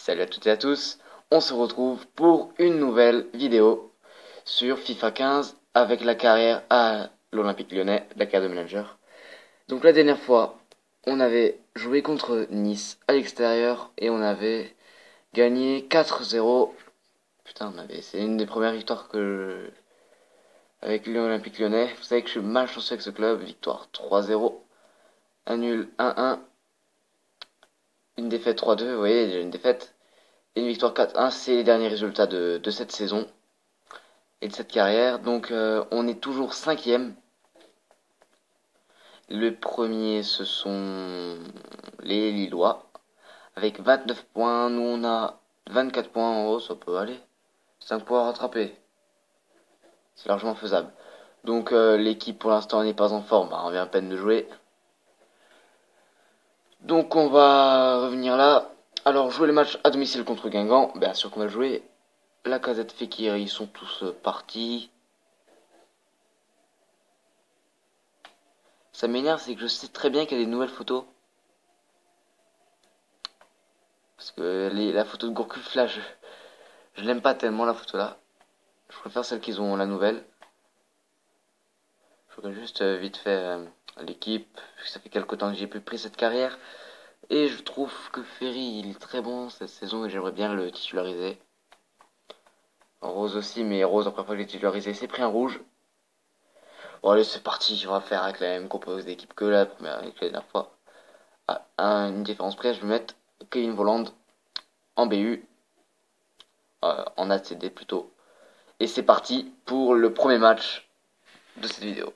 Salut à toutes et à tous, on se retrouve pour une nouvelle vidéo sur FIFA 15 avec la carrière à l'Olympique Lyonnais, la carrière de manager. Donc la dernière fois, on avait joué contre Nice à l'extérieur et on avait gagné 4-0. Putain, c'est une des premières victoires avec l'Olympique Lyonnais. Vous savez que je suis malchanceux avec ce club, victoire 3-0, un nul 1-1, une défaite 3-2, vous voyez, j'ai une défaite. Et une victoire 4-1, c'est les derniers résultats de cette saison et de cette carrière. Donc on est toujours cinquième. Le premier, ce sont les Lillois avec 29 points. Nous, on a 24 points en haut, ça peut aller. 5 points à rattraper. C'est largement faisable. Donc l'équipe pour l'instant n'est pas en forme, on vient à peine de jouer. Donc on va revenir là. Alors jouer le match à domicile contre Guingamp, bien sûr qu'on va jouer. Lacazette, Fekir, ils sont tous partis. Ça m'énerve, c'est que je sais très bien qu'il y a des nouvelles photos. Parce que la photo de Gourcuff là, je l'aime pas tellement la photo là. Je préfère celle qu'ils ont la nouvelle. Je regarde juste vite fait l'équipe. Ça fait quelque temps que j'ai plus pris cette carrière. Et je trouve que Ferry il est très bon cette saison et j'aimerais bien le titulariser. Rose aussi, mais Rose après fois que je l'ai titularisé, c'est pris un rouge. Bon allez c'est parti, on va faire avec la même composition d'équipe que la première, avec la dernière fois. Une différence près, je vais mettre Kevin Volland en BU, en ACD plutôt. Et c'est parti pour le premier match de cette vidéo.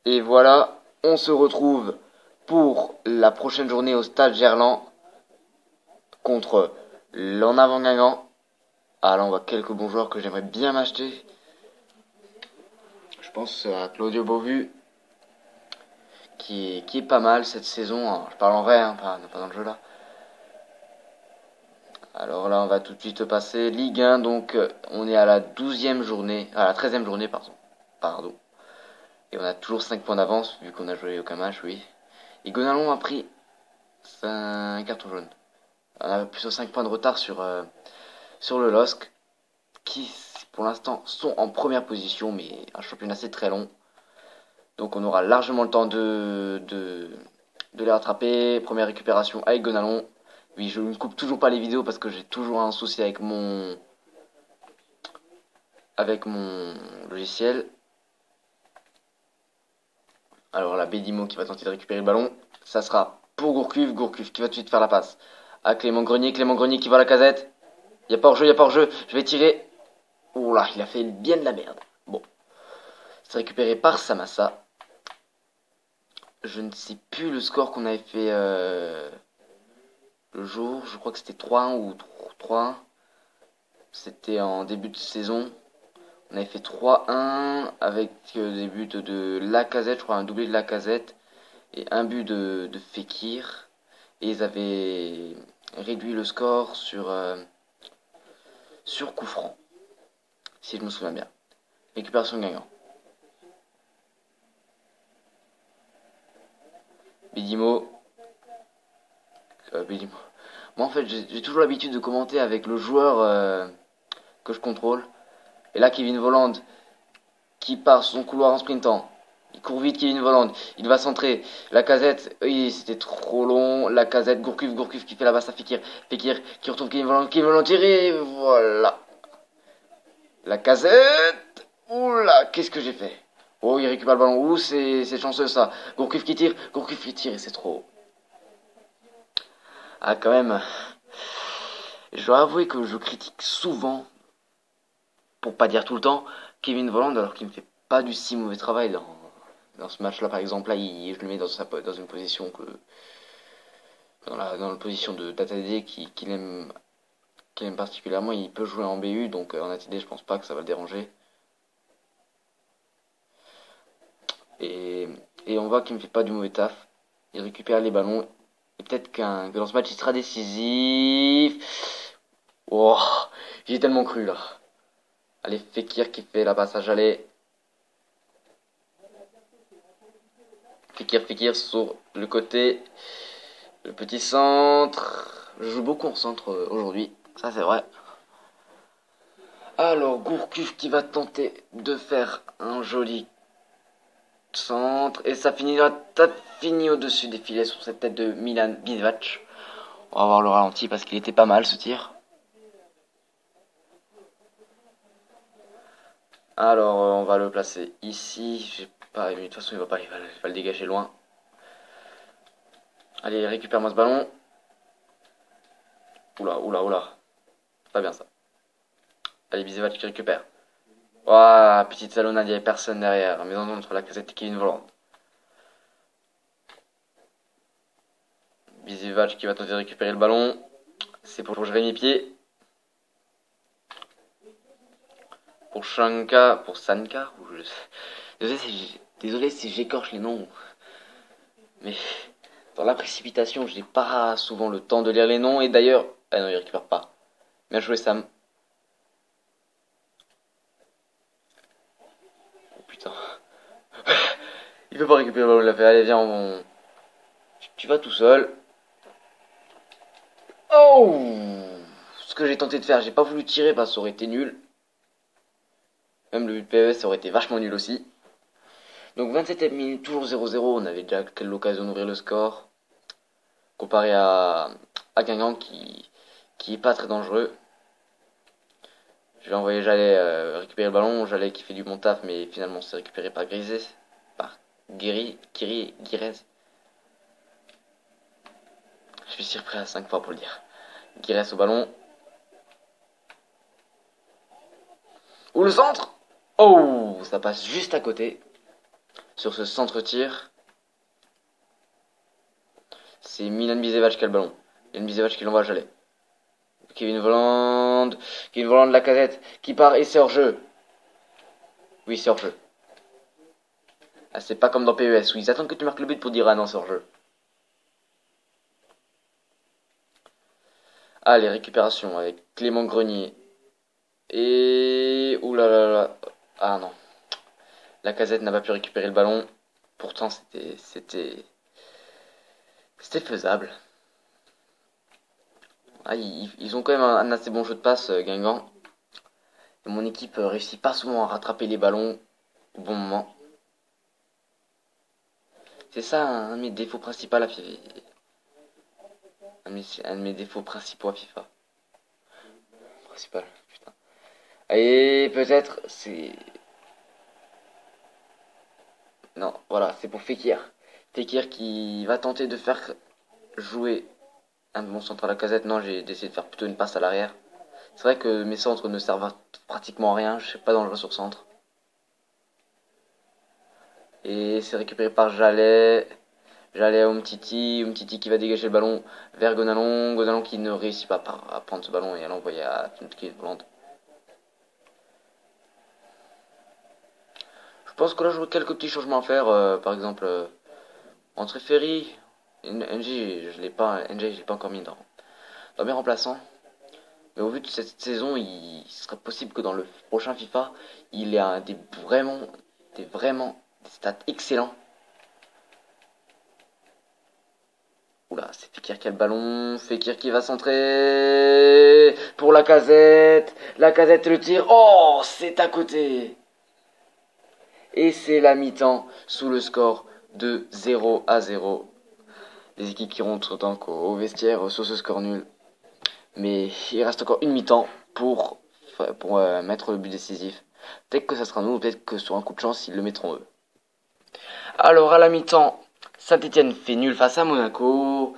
Et voilà, on se retrouve pour la prochaine journée au stade Gerland contre l'En Avant Guingamp. Ah là on voit quelques bons joueurs que j'aimerais bien m'acheter. Je pense à Claudio Beauvu qui est pas mal cette saison. Je parle en vrai, pas dans le jeu là. Alors là, on va tout de suite passer Ligue 1. Donc, on est à la 12e journée, à la 13e journée, pardon. Et on a toujours 5 points d'avance, vu qu'on a joué aucun match, oui. Et Gonalon a pris un carton jaune. On a plutôt 5 points de retard sur le LOSC, qui pour l'instant sont en première position, mais un championnat c'est très long. Donc on aura largement le temps de les rattraper. Première récupération avec Gonalon. Oui, je ne coupe toujours pas les vidéos parce que j'ai toujours un souci avec mon logiciel. Alors là, Bédimo qui va tenter de récupérer le ballon. Ça sera pour Gourcuff. Gourcuff qui va tout de suite faire la passe à Clément Grenier. Clément Grenier qui va à la casette. Il n'y a pas hors-jeu, il n'y a pas hors-jeu. Je vais tirer. Oula, il a fait bien de la merde. Bon. C'est récupéré par Samassa. Je ne sais plus le score qu'on avait fait le jour. Je crois que c'était 3-1 ou 3-1. C'était en début de saison. On avait fait 3-1 avec des buts de Lacazette, je crois un doublé de Lacazette et un but de Fekir. Et ils avaient réduit le score sur coup franc, si je me souviens bien. Récupération gagnant. Bédimo. Bédimo. Moi en fait j'ai toujours l'habitude de commenter avec le joueur que je contrôle. Et là Kevin Volland qui part son couloir en sprintant. Il court vite Kevin Volland. Il va centrer. Lacazette, oui, c'était trop long. Lacazette, Gourcuff qui fait la basse à Fekir. Fekir qui retourne Kevin Volland tiré. Voilà. Lacazette. Oula, qu'est-ce que j'ai fait? Oh, il récupère le ballon. Ouh, c'est chanceux ça. Gourcuff qui tire et c'est trop. Ah, quand même. Je dois avouer que je critique souvent, pour pas dire tout le temps, Kevin Volland alors qu'il me fait pas du si mauvais travail dans ce match là par exemple là je le mets dans une position que dans la position d'ATD qu'il aime particulièrement. Il peut jouer en BU donc en ATD je pense pas que ça va le déranger et on voit qu'il me fait pas du mauvais taf. Il récupère les ballons et peut-être que dans ce match il sera décisif. Oh, j'ai tellement cru là. Allez, Fekir qui fait la passage aller. Fekir sur le côté. Le petit centre. Je joue beaucoup en centre aujourd'hui, ça c'est vrai. Alors Gourcuff qui va tenter de faire un joli centre. Et ça finit au-dessus des filets sur cette tête de Milan Bivac. On va voir le ralenti parce qu'il était pas mal ce tir. Alors on va le placer ici. J'ai pas, de toute façon il va le dégager loin. Allez, récupère-moi ce ballon. Oula, oula, oula. Pas bien ça. Allez, Bizevac qui récupère. Ouah, petite salonnade, il n'y avait personne derrière. Mais non, entre la casette et Kevin Volante. Bizevac qui va tenter de récupérer le ballon. C'est pour Jérémy Pied. Pour Shanka. Pour Sanka. Désolé si j'écorche les noms. Mais dans la précipitation, je n'ai pas souvent le temps de lire les noms. Et d'ailleurs... Ah non, il récupère pas. Bien joué, Sam. Oh putain. Il peut pas récupérer le ballon, il l'a fait. Allez, viens, tu vas tout seul. Oh! Ce que j'ai tenté de faire, j'ai pas voulu tirer parce que ça aurait été nul. Même le but PES, ça aurait été vachement nul aussi. Donc 27 minutes, toujours 0-0. On avait déjà l'occasion d'ouvrir le score. Comparé à Guingamp qui est pas très dangereux. Je l'ai envoyé Jalais récupérer le ballon. Jalais qui fait du bon taf, mais finalement c'est récupéré par Grisé. Par Guirez. Je suis surpris à 5 fois pour le dire. Guirez au ballon. Ou le centre. Oh, ça passe juste à côté. Sur ce centre-tir. C'est Milan Bizevac qui a le ballon. Milan Bizevac qui l'envoie à Jalais. Kevin Volland de la casette qui part et c'est hors jeu. Oui, c'est hors jeu. Ah, c'est pas comme dans PES où ils attendent que tu marques le but pour dire ah non, c'est hors jeu. Allez, récupération avec Clément Grenier. Et... Ouh là là là. Ah non. La casette n'a pas pu récupérer le ballon. Pourtant, c'était faisable. Ah, ils ont quand même un assez bon jeu de passe, Guingamp. Et mon équipe réussit pas souvent à rattraper les ballons au bon moment. C'est ça un de mes défauts principaux à FIFA. Un de mes défauts principaux à FIFA. Principal, putain. Et peut-être c'est... Non, voilà, c'est pour Fekir. Fekir qui va tenter de faire jouer un bon centre à la casette. Non, j'ai décidé de faire plutôt une passe à l'arrière. C'est vrai que mes centres ne servent pratiquement à rien. Je sais pas dangereux sur centre. Et c'est récupéré par Jalais. Jalais à Umtiti qui va dégager le ballon vers Gonalon. Gonalon qui ne réussit pas à prendre ce ballon et à l'envoyer à Kevin Volland. Je pense que là j'aurais quelques petits changements à faire. Par exemple, entre Ferry et NJ, je l'ai pas encore mis dans mes remplaçants. Mais au vu de cette saison, il serait possible que dans le prochain FIFA, il ait des stats excellents. Oula, c'est Fekir qui a le ballon. Fekir qui va centrer pour la casette. La casette le tire. Oh, c'est à côté. Et c'est la mi-temps sous le score de 0-0. Les équipes qui rentrent donc au vestiaire sur ce score nul. Mais il reste encore une mi-temps pour mettre le but décisif. Peut-être que ça sera nous, peut-être que sur un coup de chance, ils le mettront eux. Alors à la mi-temps, Saint-Etienne fait nul face à Monaco.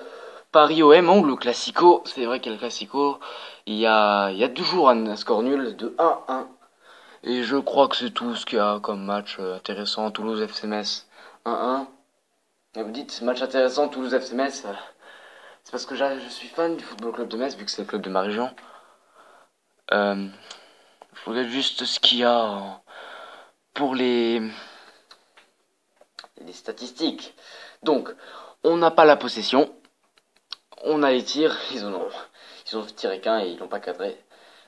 Paris OM, ou le Classico. C'est vrai qu'il y a le Classico. Il y a toujours un score nul de 1-1. Et je crois que c'est tout ce qu'il y a comme match intéressant. Toulouse FC Metz 1-1. Et vous dites match intéressant Toulouse FC Metz. C'est parce que je suis fan du football club de Metz vu que c'est le club de ma région. Je regarde juste ce qu'il y a pour les statistiques. Donc, on n'a pas la possession. On a les tirs. Ils ont tiré qu'un et ils l'ont pas cadré.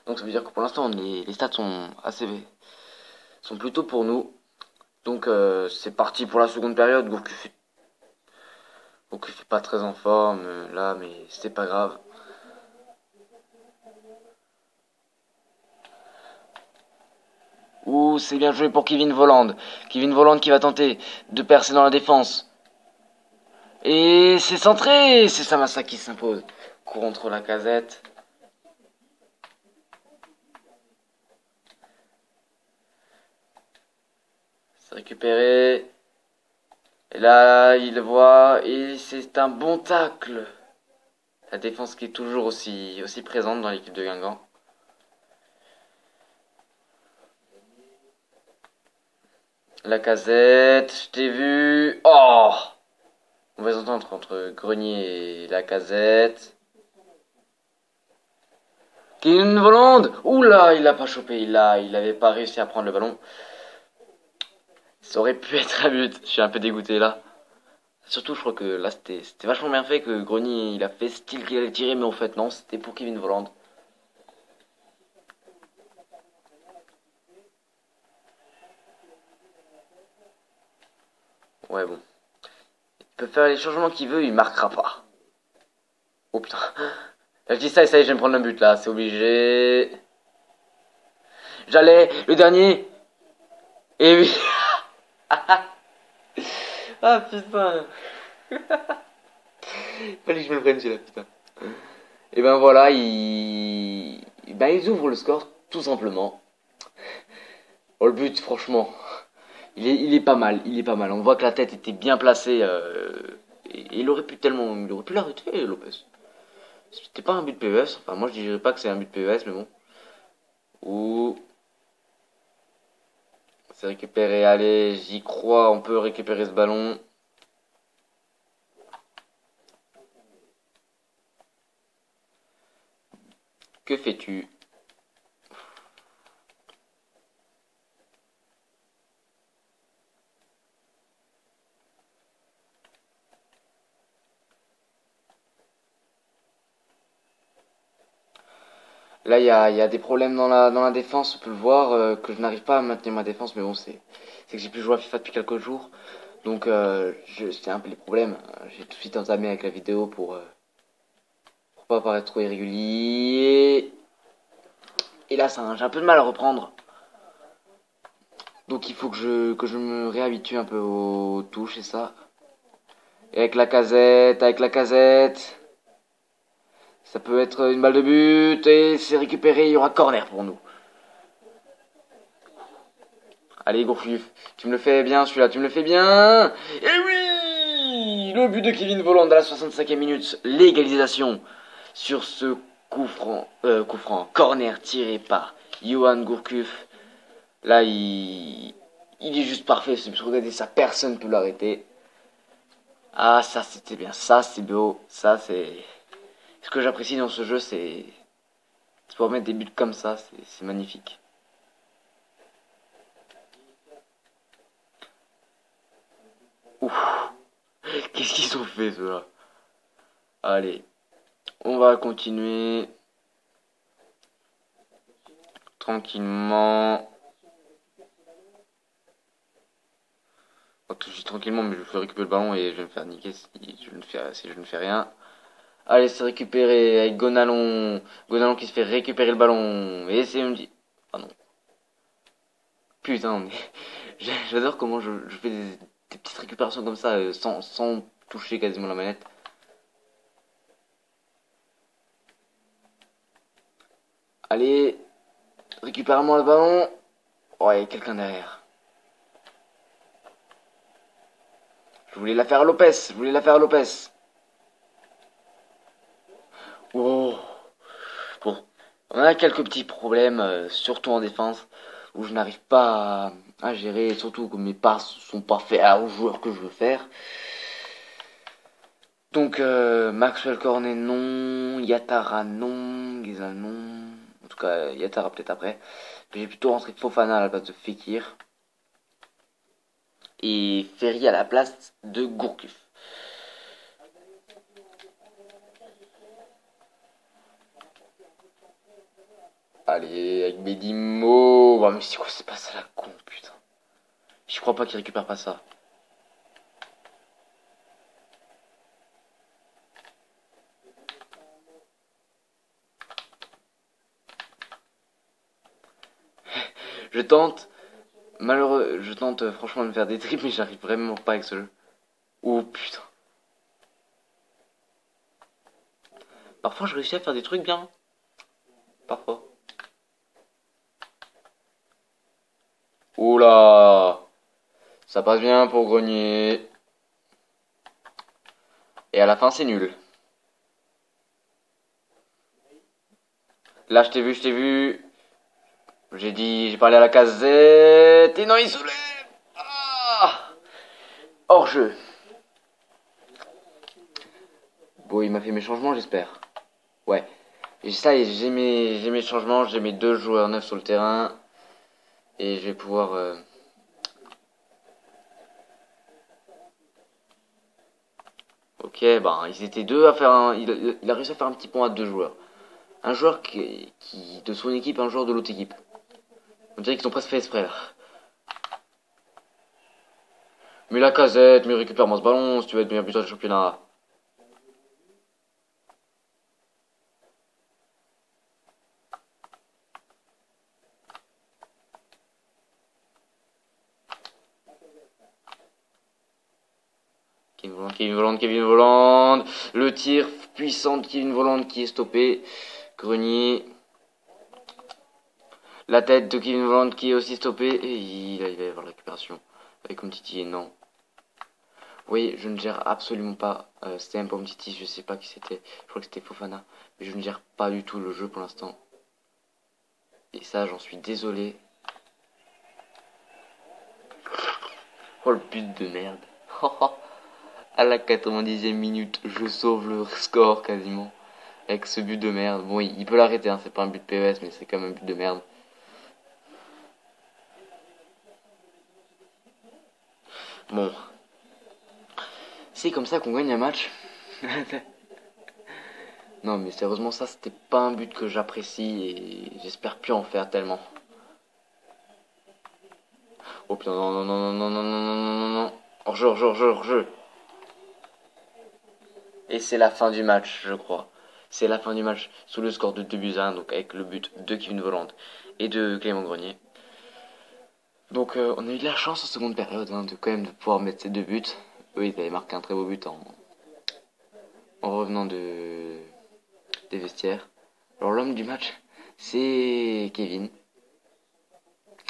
Donc ça veut dire que pour l'instant les stats sont plutôt pour nous. Donc c'est parti pour la seconde période. Gourcuff est pas très en forme là, mais c'est pas grave. Ouh, c'est bien joué pour Kevin Volland. Kevin Volland qui va tenter de percer dans la défense. Et c'est centré. C'est Samassa qui s'impose. Contre la casette. C'est récupéré. Et là, il le voit. Et c'est un bon tacle. La défense qui est toujours aussi présente dans l'équipe de Guingamp. La casette, je t'ai vu. Oh! Mauvaise entente entre Grenier et la casette. Kevin Volland. Oula, il l'a pas chopé. Il avait pas réussi à prendre le ballon. Ça aurait pu être un but. Je suis un peu dégoûté là. Surtout, je crois que là, c'était vachement bien fait que Grenier, il a fait style qu'il allait tirer, mais en fait, non, c'était pour Kevin Volland. Ouais, bon. Il peut faire les changements qu'il veut, il marquera pas. Oh putain. Je dis ça et ça y est, je vais me prendre un but là, c'est obligé. J'allais, le dernier. Et oui. Ah putain. Fallait que je me le prenne celui-là, putain. Et ben voilà, ils ouvrent le score, tout simplement. Oh, le but, franchement, il est pas mal, il est pas mal. On voit que la tête était bien placée. Et il aurait pu l'arrêter, Lopez. C'était pas un but PES. Enfin, moi je dirais pas que c'est un but PES, mais bon. Ouh, c'est récupéré. Allez, j'y crois. On peut récupérer ce ballon. Que fais-tu? Là, il y a des problèmes dans la défense. On peut le voir que je n'arrive pas à maintenir ma défense, mais bon, c'est que j'ai plus joué à FIFA depuis quelques jours. Donc, c'est un peu les problèmes. J'ai tout de suite entamé avec la vidéo pour pas paraître trop irrégulier. Et là, j'ai un peu de mal à reprendre. Donc il faut que je me réhabitue un peu aux touches et ça. Et avec la casette. Ça peut être une balle de but et c'est récupéré, il y aura corner pour nous. Allez Gourcuff, tu me le fais bien celui-là, tu me le fais bien. Et oui, le but de Kevin Volland à la 65e minute, l'égalisation sur ce coup franc, corner tiré par Johan Gourcuff. Là, il est juste parfait. Regardez ça, personne ne peut l'arrêter. Ah, ça c'était bien. Ça c'est beau. Ça c'est. Ce que j'apprécie dans ce jeu, c'est. Pouvoir mettre des buts comme ça, c'est magnifique. Ouf. Qu'est-ce qu'ils ont fait, ceux-là? Allez, on va continuer. Tranquillement. On va toucher tranquillement, mais je vais récupérer le ballon et je vais me faire niquer si je ne fais rien. Allez, c'est récupéré avec Gonalon. Gonalon qui se fait récupérer le ballon. Et c'est dit. Ah non. Putain, mais j'adore comment je fais des petites récupérations comme ça sans toucher quasiment la manette. Allez, récupère-moi le ballon. Oh, il y a quelqu'un derrière. Je voulais la faire à Lopez. Je voulais la faire à Lopez. Oh. Bon, on a quelques petits problèmes, surtout en défense, où je n'arrive pas à gérer, surtout que mes passes sont pas faites aux joueurs que je veux faire. Donc Maxwell Cornet non, Yatara non, Giza non. En tout cas, Yatara peut-être après. J'ai plutôt rentré Fofana à la place de Fekir. Et Ferry à la place de Gourcuff. Allez, avec Bedimo. Oh, mais c'est quoi, c'est pas ça la con, putain. Je crois pas qu'il récupère pas ça. Je tente. Malheureux, je tente franchement de me faire des triples, mais j'arrive vraiment pas avec ce jeu. Oh putain. Parfois, je réussis à faire des trucs bien. Parfois. Oula. Ça passe bien pour Grenier. Et à la fin, c'est nul. Là, je t'ai vu, je t'ai vu. J'ai parlé à la casette. Et non, il soulève. Ah, hors jeu. Bon, il m'a fait mes changements, j'espère. Ouais. Et ça y est, j'ai mes changements, j'ai mes 2 joueurs neufs sur le terrain. Et je vais pouvoir... Ok, ben, ils étaient deux à faire un... Il a réussi à faire un petit pont à 2 joueurs. Un joueur qui de son équipe, un joueur de l'autre équipe. On dirait qu'ils ont presque fait exprès, là. Mais la casette, mais récupère-moi ce ballon si tu veux être meilleur buteur du championnat. Kevin Volland, Kevin Volland, Kevin Volland. Le tir puissant de Kevin Volland qui est stoppé. Grenier. La tête de Kevin Volland qui est aussi stoppée. Et il va y avoir la récupération. Avec Umtiti, non. Oui, je ne gère absolument pas. C'était un Umtiti, je sais pas qui c'était. Je crois que c'était Fofana. Mais je ne gère pas du tout le jeu pour l'instant. Et ça, j'en suis désolé. Oh, le but de merde. À la 90e minute, je sauve le score quasiment. Avec ce but de merde. Bon, il peut l'arrêter, hein, c'est pas un but de PES, mais c'est quand même un but de merde. Bon. C'est comme ça qu'on gagne un match. Non, mais sérieusement, ça, c'était pas un but que j'apprécie et j'espère plus en faire tellement. Oh putain, non, non, non, non, non, non, non, non, non, non. Hors-jeu, hors-jeu, hors-jeu, hors-jeu. Et c'est la fin du match, je crois. C'est la fin du match sous le score de 2-1, donc avec le but de Kevin Volland et de Clément Grenier. Donc on a eu de la chance en seconde période de quand même de pouvoir mettre ces 2 buts. Eux ils avaient marqué un très beau but en revenant des vestiaires. Alors l'homme du match c'est Kevin.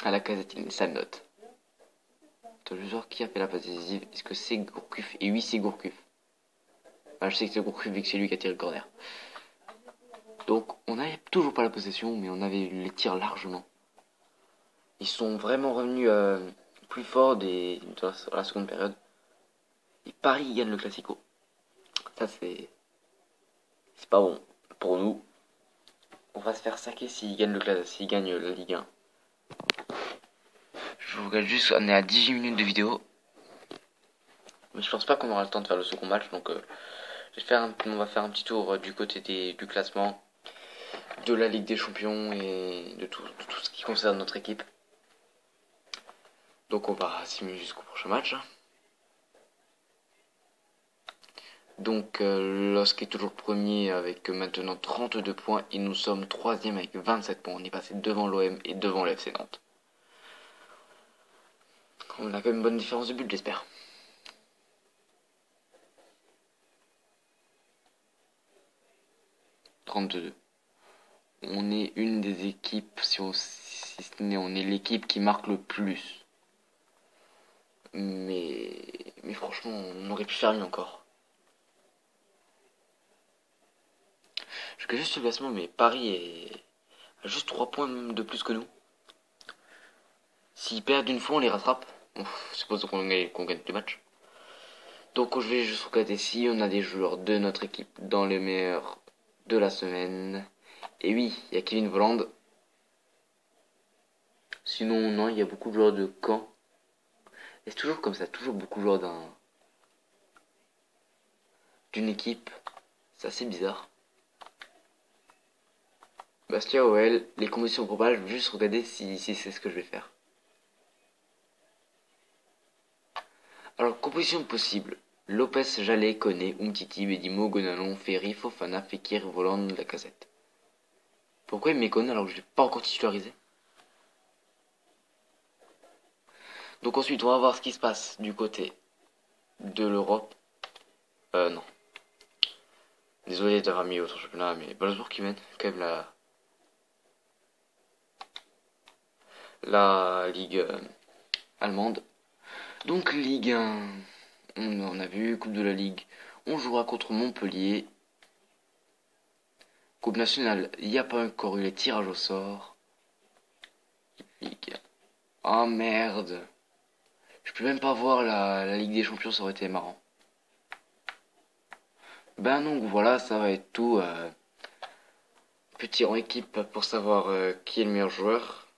À la casette il met sa note. Le joueur qui a fait la passe décisive, est-ce que c'est Gourcuff? Et oui c'est Gourcuff. Je sais que c'est Gourcuff vu que c'est lui qui a tiré le corner. Donc on n'avait toujours pas la possession mais on avait les tirs largement. Ils sont vraiment revenus plus forts de la seconde période. Et Paris gagne le Classico. Ça c'est pas bon pour nous. On va se faire saquer s'ils gagnent s'ils gagnent la Ligue 1. Je vous regarde juste, on est à 18 minutes de vidéo. Mais je pense pas qu'on aura le temps de faire le second match. Donc on va faire un petit tour du côté du classement, de la Ligue des Champions et de tout ce qui concerne notre équipe. Donc on va simuler jusqu'au prochain match. Donc LOSC est toujours premier avec maintenant 32 points et nous sommes 3ème avec 27 points. On est passé devant l'OM et devant le FC Nantes. On a quand même une bonne différence de but, j'espère. On est une des équipes, si ce n'est on est l'équipe qui marque le plus. Mais franchement, on aurait pu faire mieux encore. Je regarde juste le classement, mais Paris a juste 3 points de plus que nous. S'ils perdent une fois, on les rattrape. Je suppose qu'on gagne tous les matchs. Donc je vais juste regarder si on a des joueurs de notre équipe dans les meilleurs de la semaine. Et oui, il y a Kevin Volland. Sinon, non, il y a beaucoup de joueurs de Caen. Et c'est toujours comme ça, toujours beaucoup de joueurs d'une équipe. C'est assez bizarre. Bastia OL, les compositions probable, je vais juste regarder si c'est ce que je vais faire. Alors, composition possible. Lopez, Jallet, Koné, Umtiti, Bedimo, Gonalon, Ferry, Fofana, Fekir, Volland, Lacazette. Pourquoi il met Koné alors que je l'ai pas encore titularisé? Donc ensuite, on va voir ce qui se passe du côté de l'Europe. Non. Désolé d'avoir mis autre championnat, mais Wolfsburg qui mène quand même la Ligue allemande. Donc Ligue 1, on a vu, Coupe de la Ligue, on jouera contre Montpellier. Coupe nationale, il n'y a pas encore eu les tirages au sort. Ligue 1. Oh merde. Je peux même pas voir la Ligue des Champions, ça aurait été marrant. Ben donc voilà, ça va être tout. Petit en équipe pour savoir qui est le meilleur joueur.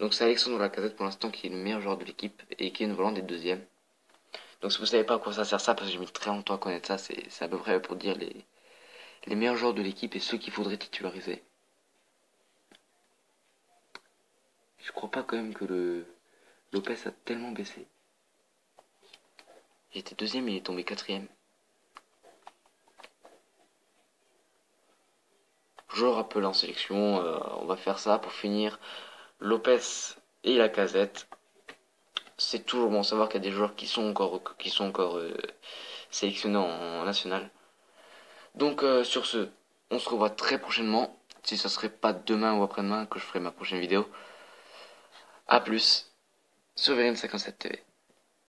Donc c'est Alexandre Lacazette pour l'instant qui est le meilleur joueur de l'équipe et qui est Voland est deuxième. Donc si vous savez pas à quoi ça sert ça, parce que j'ai mis très longtemps à connaître ça, c'est à peu près pour dire les meilleurs joueurs de l'équipe et ceux qu'il faudrait titulariser. Je crois pas quand même que le Lopez a tellement baissé. Il était deuxième et il est tombé quatrième. Je rappelle en sélection, on va faire ça pour finir. Lopez et Lacazette. C'est toujours bon de savoir qu'il y a des joueurs qui sont encore sélectionnés en national. Donc sur ce, on se revoit très prochainement. Si ça serait pas demain ou après-demain que je ferai ma prochaine vidéo. A plus sur Vérine57 TV.